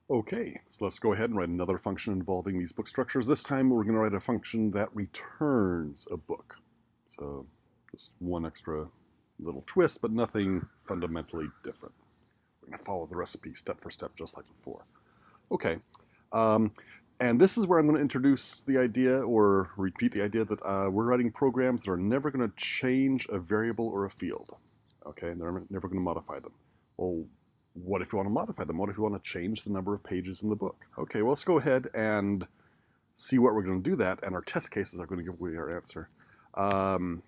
Okay, so let's go ahead and write another function involving these book structures. This time we're going to write a function that returns a book. So just one extra little twist, but nothing fundamentally different. We're going to follow the recipe step for step just like before. Okay, and this is where I'm going to introduce the idea or repeat the idea that we're writing programs that are never going to change a variable or a field. Okay, and they're never going to modify them. Well, what if you want to modify them? What if you want to change the number of pages in the book? Okay, well, let's go ahead and see what we're going to do that, and our test cases are going to give away our answer. We're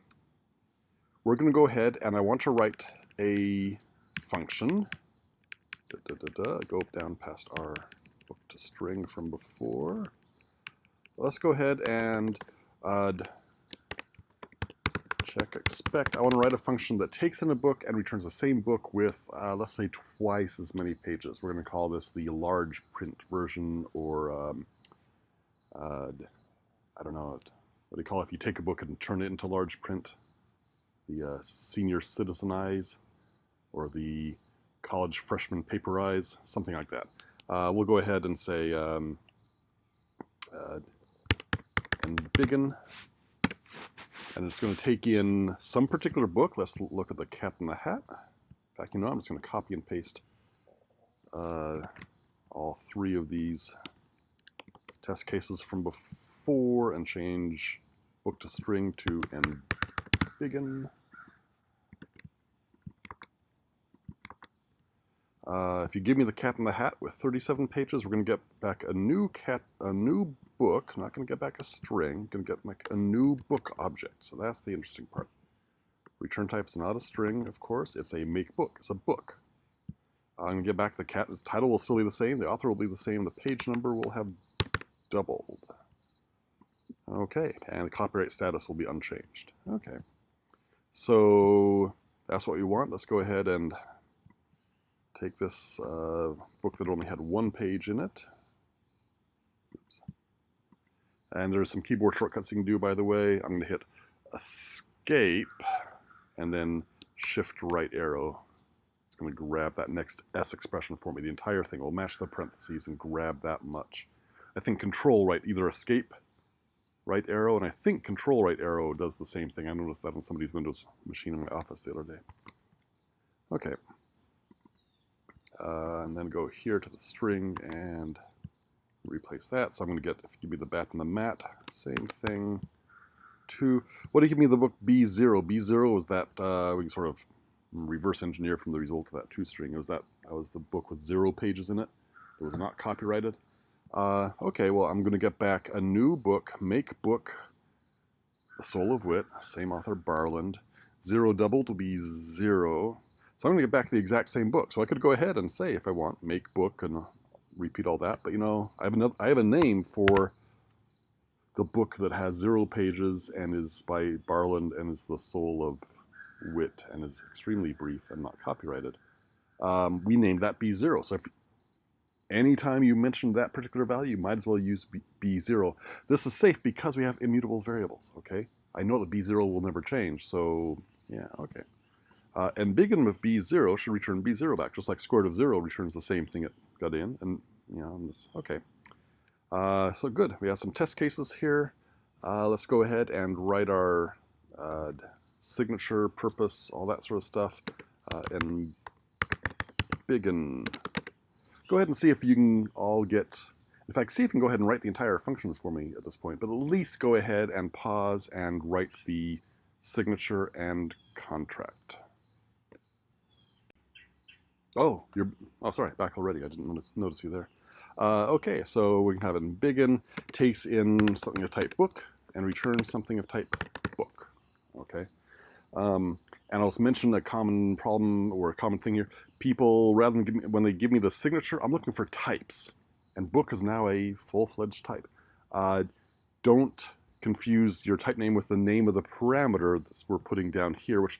going to go ahead, and I want to write a function. Go down past our book to string from before. Let's go ahead and check expect. I want to write a function that takes in a book and returns the same book with, let's say, twice as many pages. We're going to call this the large print version, or I don't know, what do you call it if you take a book and turn it into large print? The senior citizenize, or the college freshman paperize, something like that. We'll go ahead and say and begin. And it's going to take in some particular book. Let's look at the Cat in the Hat. In fact, I'm just going to copy and paste all three of these test cases from before and change book to string to and begin. If you give me the Cat in the Hat with 37 pages, we're going to get back a new book. I'm not going to get back a string. I'm going to get back a new book object. So that's the interesting part. Return type is not a string, of course. It's a make book. It's a book. I'm going to get back the cat. The title will still be the same. The author will be the same. The page number will have doubled. Okay, and the copyright status will be unchanged. Okay, so that's what we want. Let's go ahead and take this book that only had one page in it. Oops. And there's some keyboard shortcuts you can do, by the way. I'm going to hit escape and then shift right arrow. It's going to grab that next S expression for me. The entire thing will match the parentheses and grab that much. I think control right, either escape right arrow, and I think control right arrow does the same thing. I noticed that on somebody's Windows machine in my office the other day. Okay. And then go here to the string and replace that. So I'm going to get, if you give me the bat and the mat, same thing. What do you give me the book B0? B0 is that, we can sort of reverse engineer from the result of that toString. That was the book with 0 pages in it. That was not copyrighted. Okay, well, I'm going to get back a new book, make book, The Soul of Wit, same author, Barland. 0 doubled will be 0. So I'm going to get back the exact same book. So I could go ahead and say, if I want, make book and repeat all that. But I have a name for the book that has 0 pages and is by Barland and is The Soul of Wit and is extremely brief and not copyrighted. We named that B0. So if anytime you mention that particular value, you might as well use B0. This is safe because we have immutable variables, okay? I know that B0 will never change, so yeah, okay. And begin with B0 should return B0 back, just like square root of 0 returns the same thing it got in, and okay. So good, we have some test cases here. Let's go ahead and write our signature, purpose, all that sort of stuff, and begin. Go ahead and see if you can all get, in fact, see if you can go ahead and write the entire function for me at this point, but at least go ahead and pause and write the signature and contract. Oh, sorry, back already. I didn't notice you there. Okay, so we can have it in begin, takes in something of type book, and returns something of type book. Okay. And I'll just mention a common problem or a common thing here. People, rather than when they give me the signature, I'm looking for types. And book is now a full-fledged type. Don't confuse your type name with the name of the parameter that we're putting down here, which,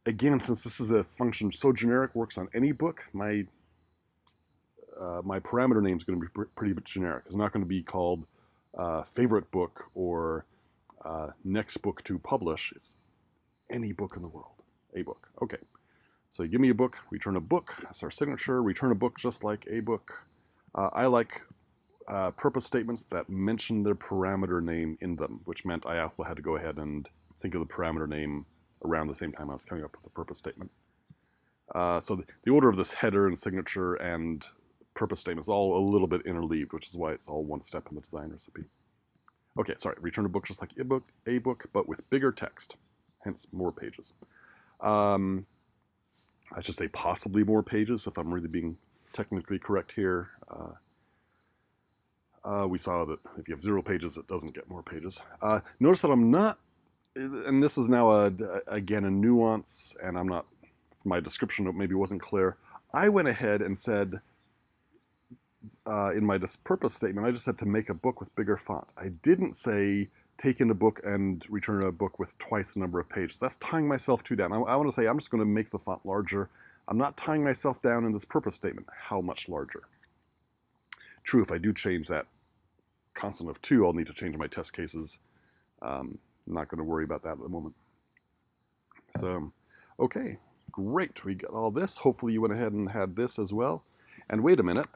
again, since this is a function so generic, works on any book, my parameter name is going to be pretty generic. It's not going to be called favorite book or next book to publish. It's any book in the world, a book. Okay, so you give me a book, return a book, that's our signature, return a book just like a book. I like purpose statements that mention their parameter name in them, which meant I also had to go ahead and think of the parameter name around the same time I was coming up with the purpose statement. So the order of this header and signature and purpose statement is all a little bit interleaved, which is why it's all one step in the design recipe. Okay, sorry, return a book just like a book, but with bigger text, hence more pages. I should say possibly more pages if I'm really being technically correct here. We saw that if you have 0 pages, it doesn't get more pages. Notice that I'm not, and this is now again a nuance, and I'm not, my description note maybe wasn't clear. I went ahead and said in my purpose statement, I just said to make a book with bigger font. I didn't say take in a book and return a book with twice the number of pages. That's tying myself too down. I want to say I'm just going to make the font larger. I'm not tying myself down in this purpose statement. How much larger? True, if I do change that constant of 2, I'll need to change my test cases. I'm not going to worry about that at the moment. So, okay, great. We got all this. Hopefully you went ahead and had this as well. And wait a minute.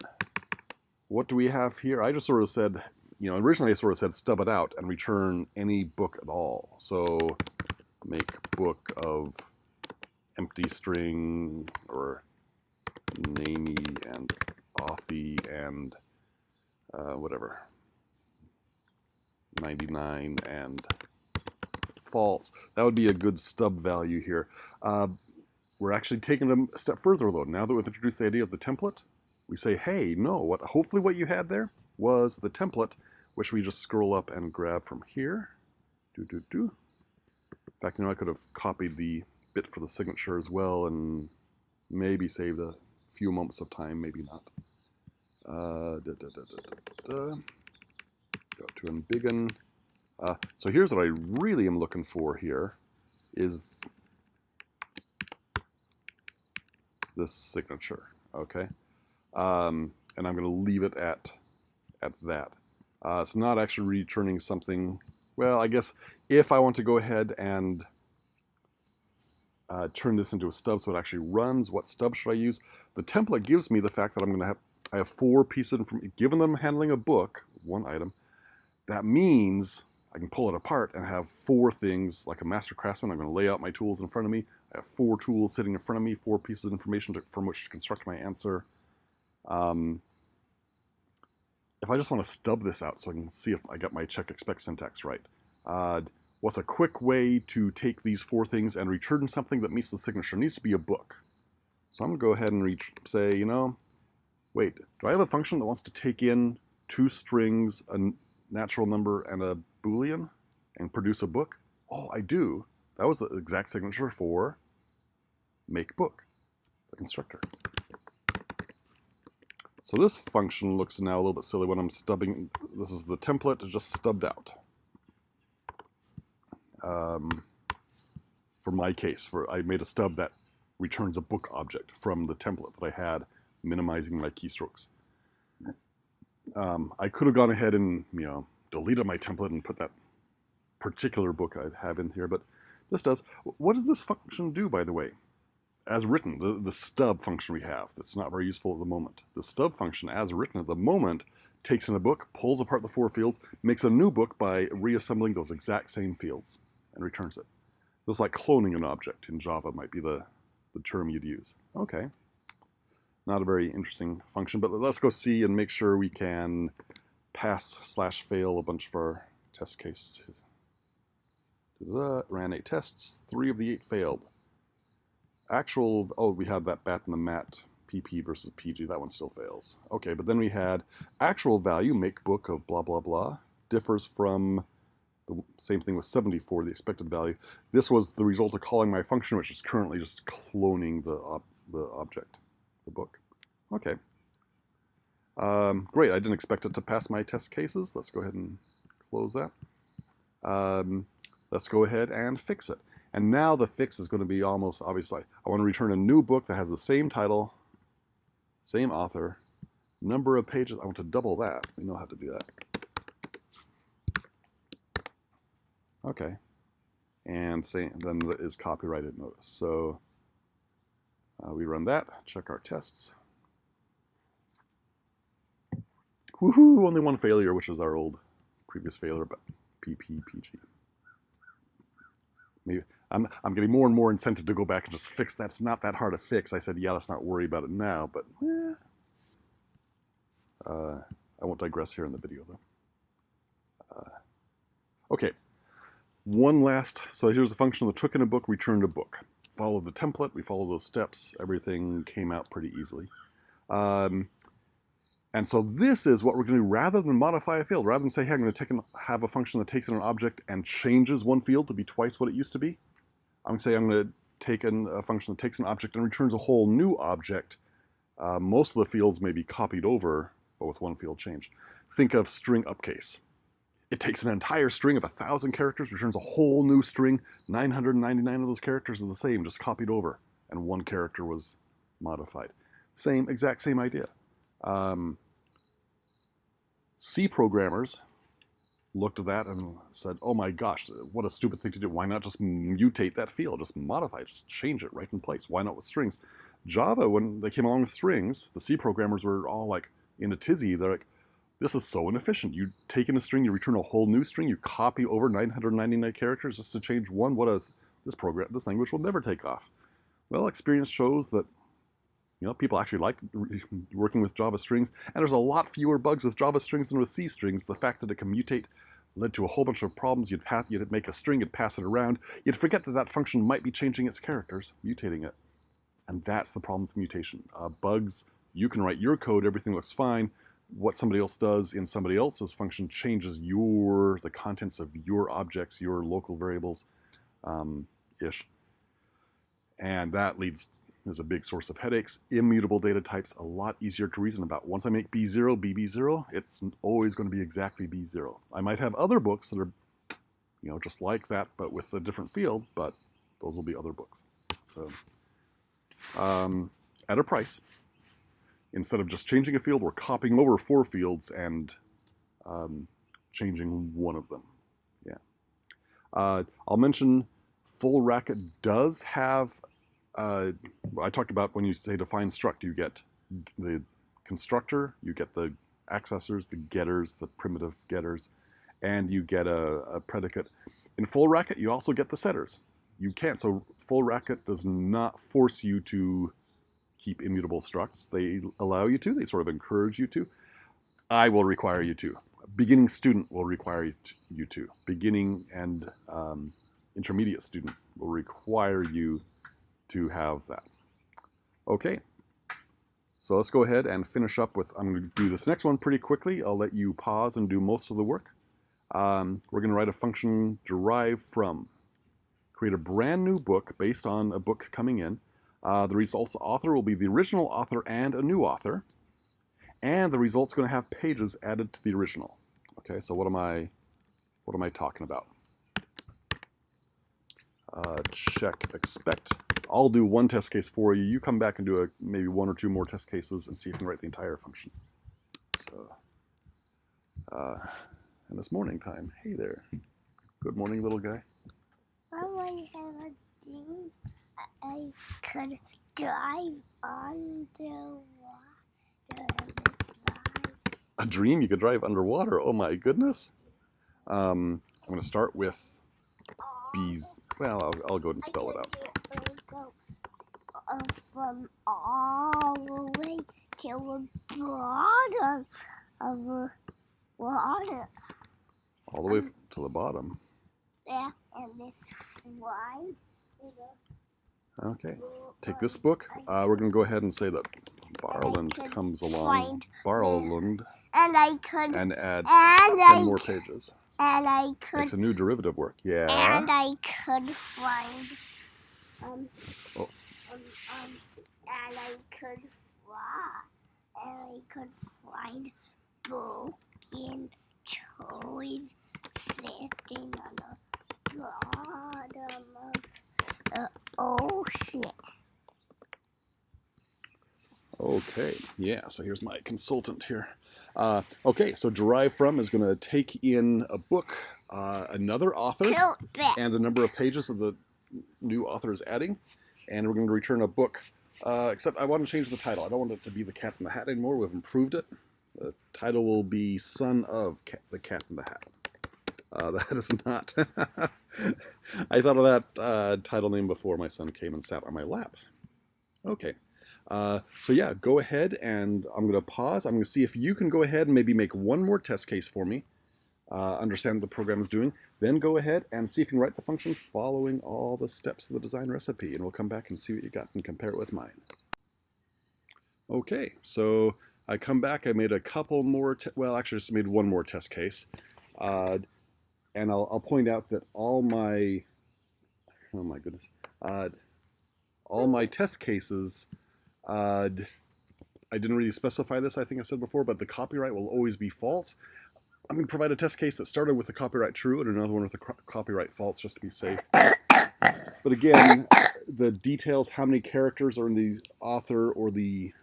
What do we have here? I just sort of said, you know, originally I sort of said stub it out and return any book at all. So make book of empty string or namey and authy and whatever, 99 and false. That would be a good stub value here. We're actually taking them a step further though. Now that we've introduced the idea of the template, we say, hey, no, hopefully what you had there was the template, which we just scroll up and grab from here. In fact, you know, I could have copied the bit for the signature as well and maybe saved a few moments of time, maybe not. Go to embiggen. So here's what I really am looking for here is this signature, okay? And I'm going to leave it at that. It's not actually returning something. Well, I guess if I want to go ahead and turn this into a stub so it actually runs, what stub should I use? The template gives me the fact that I have 4 pieces of information. Given them handling a book, 1 item, that means I can pull it apart and have 4 things like a master craftsman. I'm going to lay out my tools in front of me. I have 4 tools sitting in front of me, 4 pieces of information from which to construct my answer. If I just want to stub this out so I can see if I got my check expect syntax right, what's a quick way to take these 4 things and return something that meets the signature? It needs to be a book. So I'm going to go ahead and say, you know, wait, do I have a function that wants to take in 2 strings, a natural number, and a Boolean and produce a book? Oh, I do. That was the exact signature for make book, the constructor. So this function looks now a little bit silly when I'm stubbing. This is the template just stubbed out. For my case, I made a stub that returns a book object from the template that I had, minimizing my keystrokes. I could have gone ahead and, you know, deleted my template and put that particular book I have in here, but this does. What does this function do, by the way? As written, the stub function we have, that's not very useful at the moment. The stub function, as written at the moment, takes in a book, pulls apart the 4 fields, makes a new book by reassembling those exact same fields, and returns it. This is like cloning an object in Java might be the term you'd use. Okay. Not a very interesting function, but let's go see and make sure we can pass/fail a bunch of our test cases. Ran 8 tests, 3 of the 8 failed. Actual, oh, we had that bat in the mat, PP versus PG, that one still fails. Okay, but then we had actual value, make book of blah, blah, blah, differs from the same thing with 74, the expected value. This was the result of calling my function, which is currently just cloning the object, the book. Okay. Great, I didn't expect it to pass my test cases. Let's go ahead and close that. Let's go ahead and fix it. And now the fix is going to be almost obvious. I want to return a new book that has the same title, same author, number of pages. I want to double that. We know how to do that. Okay. And then there is copyrighted notice. So we run that, check our tests. Woohoo! Only one failure, which is our old previous failure, but PPPG. Maybe I'm getting more and more incentive to go back and just fix that. It's not that hard to fix. I said, yeah, let's not worry about it now, but I won't digress here in the video, though. Okay, one last. So here's the function that took in a book, returned a book. Follow the template. We follow those steps. Everything came out pretty easily. And so this is what we're going to do rather than modify a field. Rather than say, hey, I'm going to have a function that takes in an object and changes one field to be twice what it used to be. I'm going to say I'm going to take in a function that takes an object and returns a whole new object. Most of the fields may be copied over, but with one field changed. Think of string upcase. It takes an entire string of 1,000 characters, returns a whole new string. 999 of those characters are the same, just copied over, and one character was modified. Exact same idea. C programmers looked at that and said, oh my gosh, what a stupid thing to do. Why not just mutate that field, just modify it, just change it right in place? Why not with strings? Java, when they came along with strings, the C programmers were all like in a tizzy. They're like, this is so inefficient. You take in a string, you return a whole new string, you copy over 999 characters just to change one. This language will never take off. Well, experience shows that people actually like working with Java strings, and there's a lot fewer bugs with Java strings than with C strings. The fact that it can mutate led to a whole bunch of problems. You'd make a string, you'd pass it around, you'd forget that function might be changing its characters, mutating it. And that's the problem with mutation. Bugs, you can write your code, everything looks fine. What somebody else does in somebody else's function changes the contents of your objects, your local variables, ish. And that is a big source of headaches. Immutable data types, a lot easier to reason about. Once I make B0, BB0, it's always going to be exactly B0. I might have other books that are, just like that, but with a different field, but those will be other books. So, at a price, instead of just changing a field, we're copying over 4 fields and changing one of them. Yeah. I'll mention full racket does have I talked about when you say define struct, you get the constructor, you get the accessors, the getters, the primitive getters, and you get a predicate. In full racket, you also get the setters. You can't, so full racket does not force you to keep immutable structs. They allow you to, they sort of encourage you to. I will require you to. A beginning student will require you to. Beginning and intermediate student will require you to have that. Okay, so let's go ahead and finish up with, I'm going to do this next one pretty quickly. I'll let you pause and do most of the work. We're going to write a function derived from. Create a brand new book based on a book coming in. The results author will be the original author and a new author. And the result's going to have pages added to the original. Okay, so what am I talking about? Check expect. I'll do one test case for you. You come back and do maybe 1 or 2 more test cases and see if you can write the entire function. So, and it's morning time. Hey there. Good morning, little guy. I want to have a dream. I could drive underwater. A dream you could drive underwater? Oh my goodness. I'm going to start with bees. Well, I'll go ahead and spell it out. From all the way to the bottom of the water. All the way to the bottom. Yeah, and it's wide. Okay. Take this book. We're going to go ahead and say that Barland comes along. Barland. And I could. And adds and 10 more pages. And I could. It's a new derivative work. Yeah. And I could find. And I could fly. And I could find broken toys sitting on the bottom of the ocean. Okay, yeah, so here's my consultant here. Okay, so derive from is going to take in a book, another author, and the number of pages that the new author is adding, and we're going to return a book, except I want to change the title. I don't want it to be the Cat in the Hat anymore. We've improved it. The title will be Son of the Cat in the Hat. That is not... I thought of that title name before my son came and sat on my lap. Okay. So yeah, go ahead and I'm going to pause. I'm going to see if you can go ahead and maybe make one more test case for me. Understand what the program is doing. Then go ahead and see if you can write the function following all the steps of the design recipe. And we'll come back and see what you got and compare it with mine. Okay, so I come back. I made a couple more, well, actually just made one more test case. And I'll point out that all my, oh my goodness, all my test cases, I didn't really specify this, I think I said before, but the copyright will always be false. I'm going to provide a test case that started with the copyright true and another one with the copyright false, just to be safe. But again, the details, how many characters are in the author or the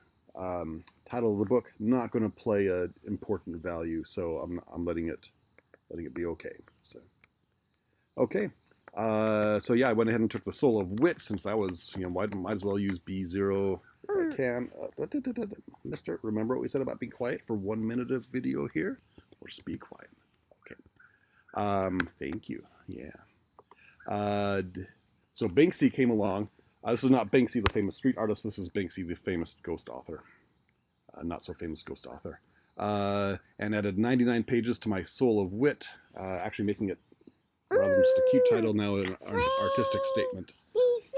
title of the book, not going to play an important value, so I'm letting it be okay. So, okay. So yeah, I went ahead and took the soul of wit, since that was, you know, might as well use B0 if I can. Mister, remember what we said about being quiet for 1 minute of video here? Or just be quiet. Okay. Thank you. Yeah. So Banksy came along. This is not Banksy, the famous street artist. This is Banksy, the famous ghost author. Not so famous ghost author. And added 99 pages to my soul of wit, actually making it, rather than just a cute title, now an artistic statement.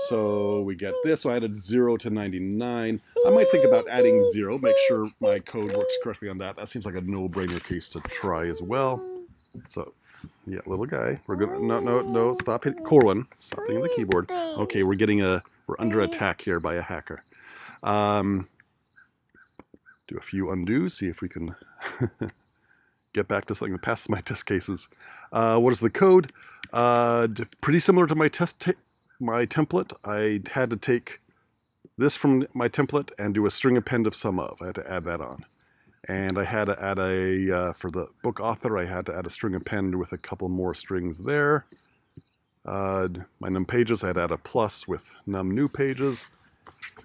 So we get this. So I added 0 to 99. I might think about adding 0, make sure my code works correctly on that. That seems like a no-brainer case to try as well. So, yeah, little guy. We're gonna no, stop hitting Corwin. Stop hitting the keyboard. Okay, we're under attack here by a hacker. Do a few undos, see if we can get back to something that passes my test cases. What is the code? Pretty similar to my template. I had to take this from my template and do a string append of sum of. I had to add that on. And I had to add for the book author, I had to add a string append with a couple more strings there. My num pages, I had to add a plus with num new pages.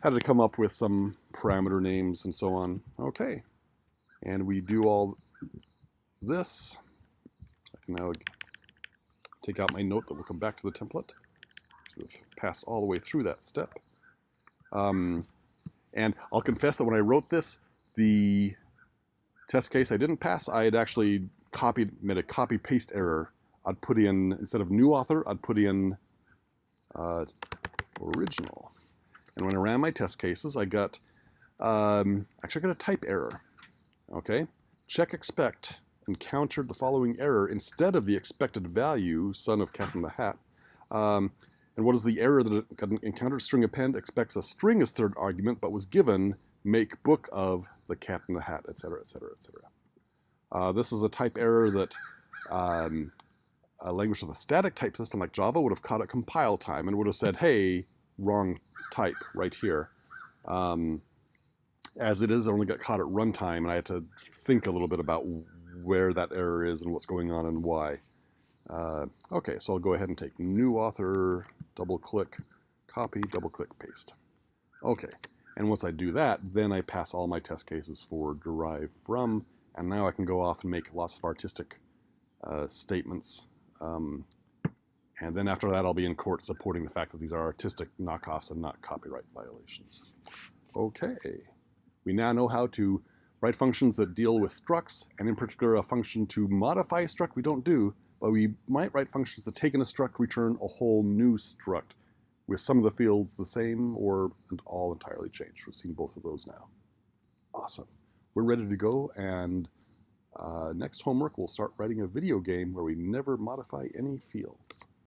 Had to come up with some parameter names and so on. Okay. And we do all this. I can now take out my note that will come back to the template. So we've passed all the way through that step. And I'll confess that when I wrote this, the test case I didn't pass, I had actually made a copy-paste error. I'd put in, instead of new author, I'd put in original. And when I ran my test cases, I got, actually I got a type error. Okay, check expect encountered the following error instead of the expected value, son of cat in the hat. And what is the error that it got encountered? String append expects a string as third argument, but was given make book of the cat in the hat, etc., etc., etc. This is a type error that a language with a static type system like Java would have caught at compile time and would have said, hey, wrong type right here. As it is, I only got caught at runtime, and I had to think a little bit about where that error is and what's going on and why. Okay, so I'll go ahead and take new author, double-click, copy, double-click, paste. Okay, and once I do that, then I pass all my test cases for derive from, and now I can go off and make lots of artistic statements. And then after that, I'll be in court supporting the fact that these are artistic knockoffs and not copyright violations. Okay, we now know how to write functions that deal with structs, and in particular a function to modify a struct we don't do, but we might write functions that take in a struct, return a whole new struct, with some of the fields the same or all entirely changed. We've seen both of those now. Awesome. We're ready to go, and next homework we'll start writing a video game where we never modify any fields.